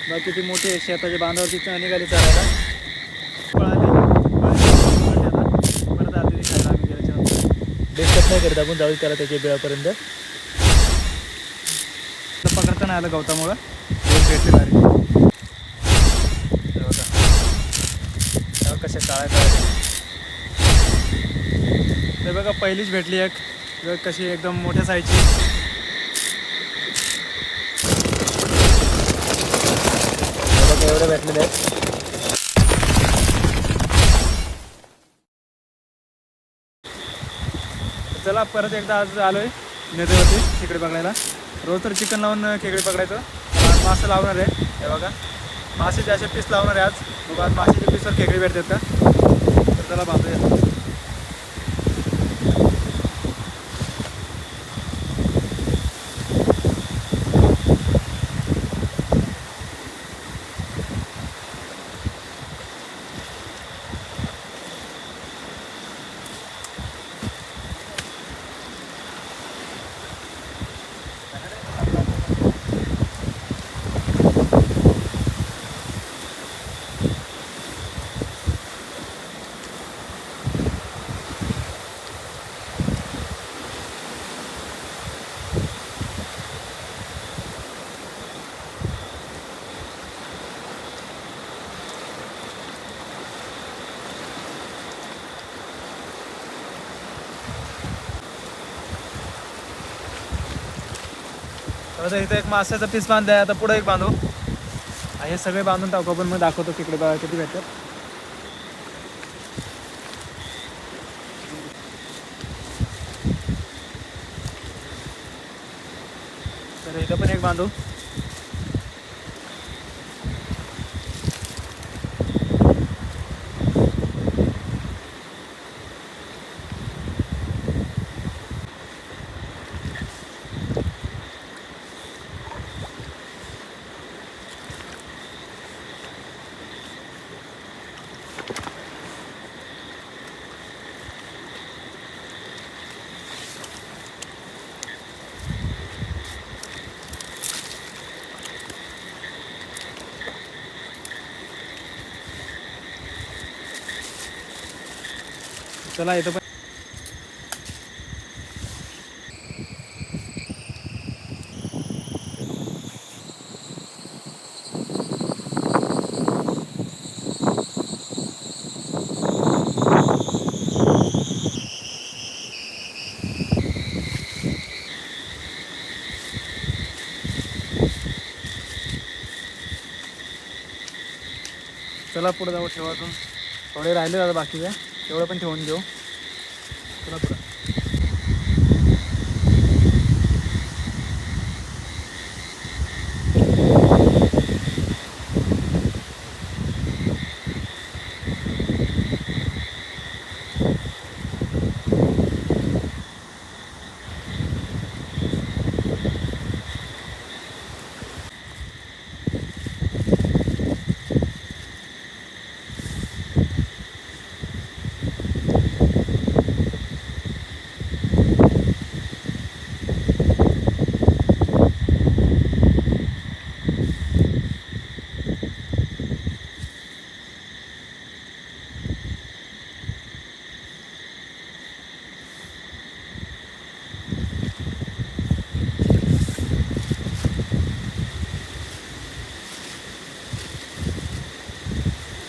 बघा किती मोठी आहे, शेताच्या बांधावरती निघाली चरायला. पळाली परत आली खायला. आम्ही गेल्याच्या नंतर डिस्टर्ब नाही करत आपण, जाऊ त्याला त्याच्या बिळापर्यंत. पकडता नाही आलं गवतामुळं, भेटले डायरेक्ट. कशा काळ्या काळ्या ते बघा, पहिलीच भेटली एक. कशी एकदम मोठ्या साईजची. बघा एवढे भेटलेले आहेत. चला परत एकदा आज आलोय नदीवरती खेकडे पकडायला. रोज तर चिकन लावून खेकडे पकडायचं, आज मासे लावणार आहे. हे बघा मासेचे असे पीस लावणार आहे आज. बघा आज मासेच्या पीसवर खेकडे भेटतात का, तर चला बांधूया. आता इथं एक माशाचा पीस बांधलाय, आता पुढे एक बांधू. हे सगळे बांधून टाकू आपण, मग दाखवतो तिकडे बघा किती भेटतात. तर इथं पण एक बांधू. चला इथं पण चला पुढे जाऊ. ठेवा अजून थोडे राहिले आता बाकीचे, तेवढं पण ठेवून घेऊ. चला पुढं.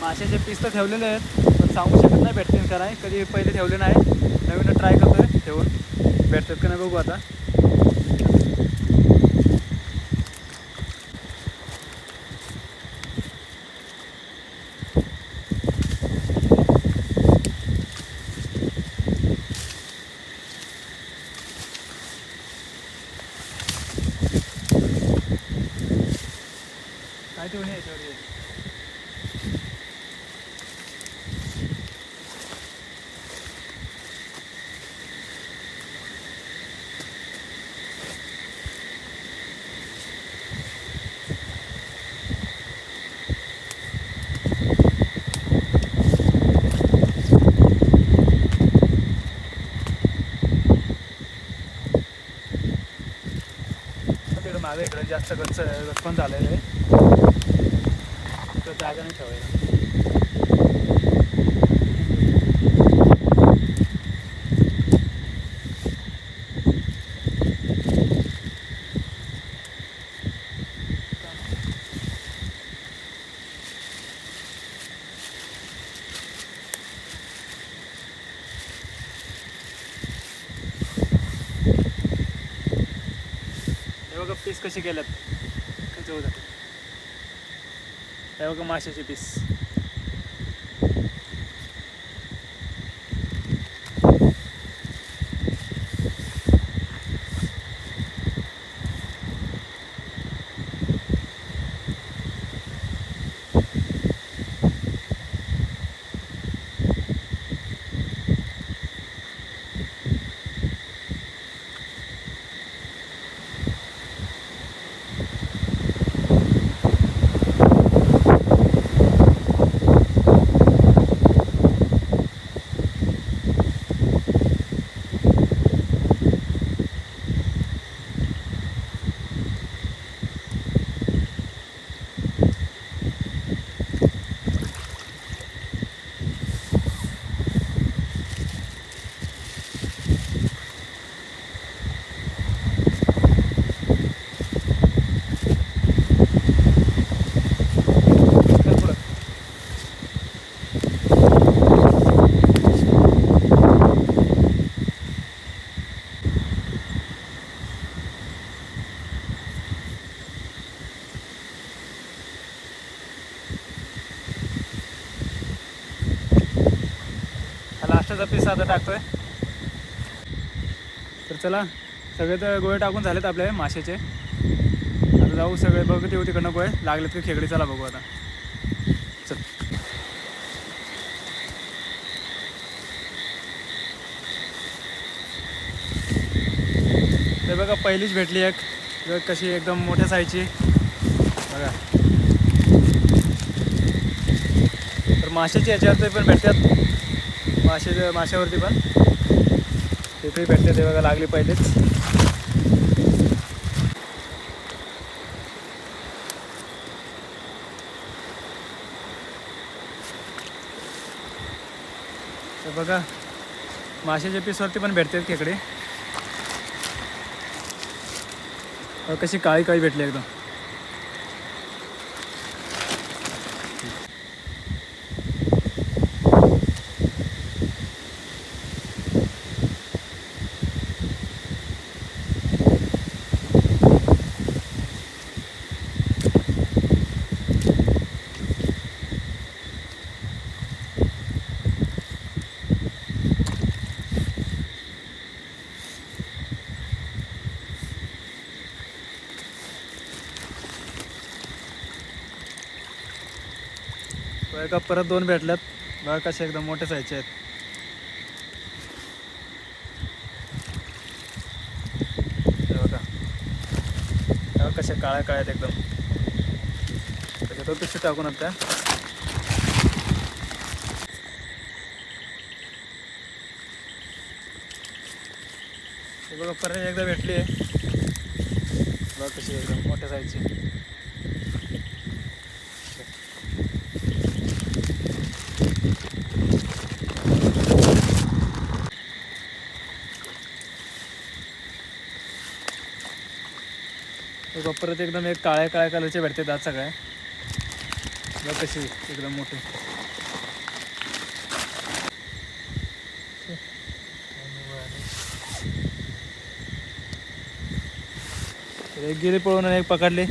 माशाचे पीस तर ठेवलेले आहेत, पण सांगू शकत नाही भेटतील का नाही. कधी पहिले ठेवले नाही, नवीन ट्राय करतोय ठेवून. भेटतात का नाही बघू आता. काय ठेवून याच्यावर मागे इकडं सगळं जास्त गच पण झालेलं आहे, तर जागा नाही ठेवायला. हे बघा पीस कसे केल्यात, कसे होतात. हे बघा माशाचे पीस. लास्टचा पीस आता टाकतोय. तर चला, सगळे तर गोळे टाकून झालेत आपले माशाचे. आता जाऊ सगळे बघत येऊ तिकडनं गोळे लागलेत की खेकडी. चला बघू आता. चल. ते बघा पहिलीच भेटली एक, कशी एकदम मोठ्या साईजची बघा. तर माशाची याच्यावरती पण भेटतात, माशावरती पण तिथेही भेटते. ते बघा लागली पहिलेच. तर बघा माशाच्या पीसवरती पण भेटतात खेकडे. कशी काळी काळी भेटली एकदम. बघा परत दोन भेटल्यात. बघा कसे एकदम मोठे साईजचे आहेत. बघा कसे काळ्या काळ्या आहेत एकदम. त्याच्यात पिशवी टाकून आता बघा परत एकदा भेटली आहे. बघा कशी एकदम मोठ्या साईजची. परत एकदम एक काळ्या काळ्या कलरचे भेटतात आज सगळ्या. बघ कशी एकदम मोठे. एक गेली पळून आणि एक पकडले.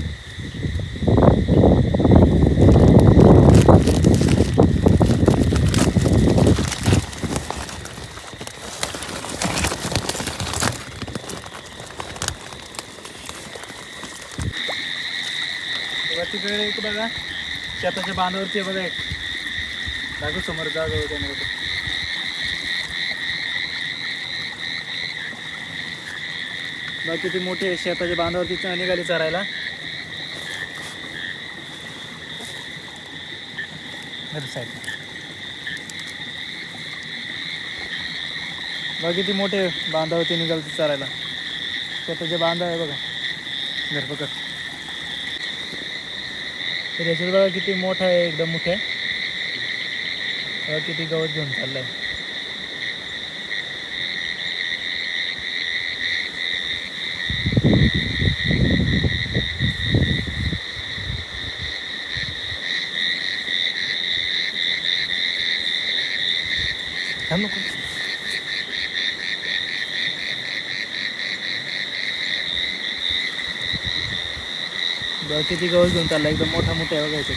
तिकडे एक बघा शेताच्या बांधावरती बघा एक दाखव समोर जागा होते. बघा किती मोठे शेताच्या बांधावरती निघाली चरायला. बघा किती मोठे बांधावरती निघालते चरायला. शेताचे बांधा आहे बघा. घर पकड. तर याच्यात बघा किती मोठा आहे, एकदम मोठा आहे. बघा किती गवत घेऊन चाललंय. बघा किती गवत घेऊन चालला, एकदम मोठा मोठा आहे बघा याच्यात.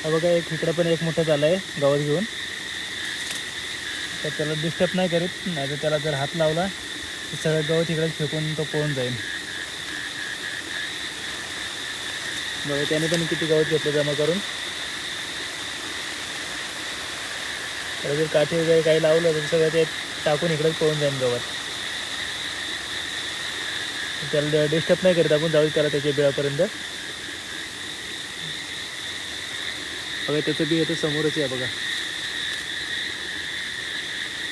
हा बघा एक इकडं पण एक मोठं झालं आहे गवत घेऊन. तर त्याला डिस्टर्ब नाही करीत, नाही तर त्याला जर हात लावला तर सगळं गवत इकडे फेकून तो पळून जाईल. बघा त्याने पण किती गवत घेतलं जमा करून. त्याला जर काठी वगैरे काही लावलं तर सगळं ते टाकून इकडेच पळून जाईल गवत. त्याला डिस्टर्ब नाही करीत आपण, जाऊ त्याला त्याच्या बिळापर्यंत. बघा त्याचं बी येतं समोरच आहे बघा,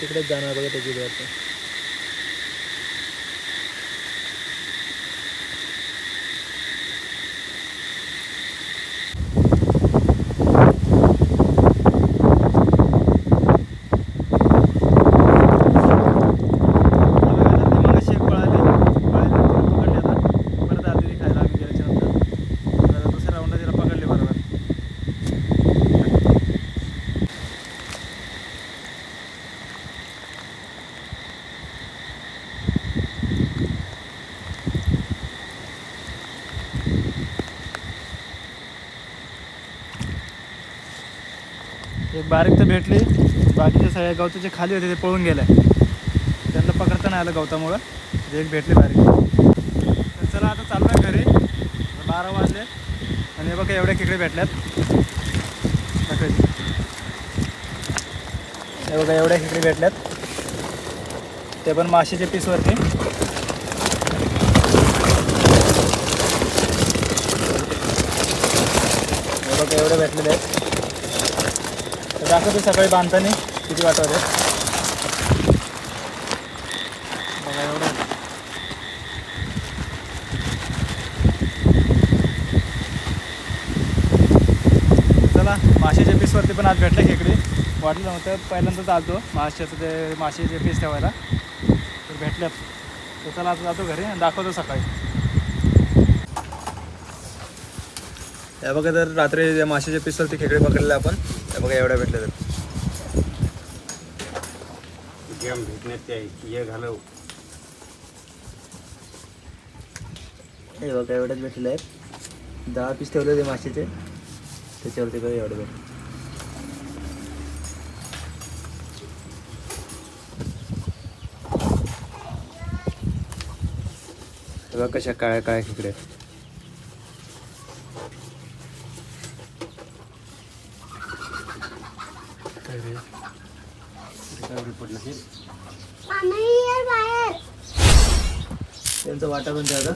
तिकडेच जाणार बघा त्याची बिळात. एक बारीक तर भेटली, बाकीच्या सगळ्या गवताचे जे खाली होते ते पळून गेले. त्यांना पकडता नाही आलं गवतामुळं. ते एक भेटली बारीक. तर चला आता चालू आहे घरी, 12 वाजले. आणि हे बघा एवढ्या खेकडे भेटल्यात. हे बघा एवढ्या खेकडे भेटल्यात, ते पण माशीच्या पीसवरती. हे बघा एवढे भेटलेले आहेत. तर दाखवतो सकाळी बांधताना किती वाटत आहे बघा एवढं. चला माशाच्या पीसवरती पण आज भेटले खेकडे. वाटलं नव्हतं, पहिल्यांदाच आलतो माशाचं ते माशाचे पीस ठेवायला, तर भेटल्यात. तर चला आता जातो घरी आणि दाखवतो सकाळी. त्या बघा तर रात्री माशाच्या पीसवरती खेकडे पकडले आपण. त्या बघा एवढ्या भेटल्या तर घालव. हे बघा एवढ्याच भेटलेले आहेत. 10 पीस ठेवले होते माशाचे, त्याच्यावरती बघा एवढे भेटले. बघा कशा काळ्या काळ्या खेकडे. त्यांचा वाटा पण द्या.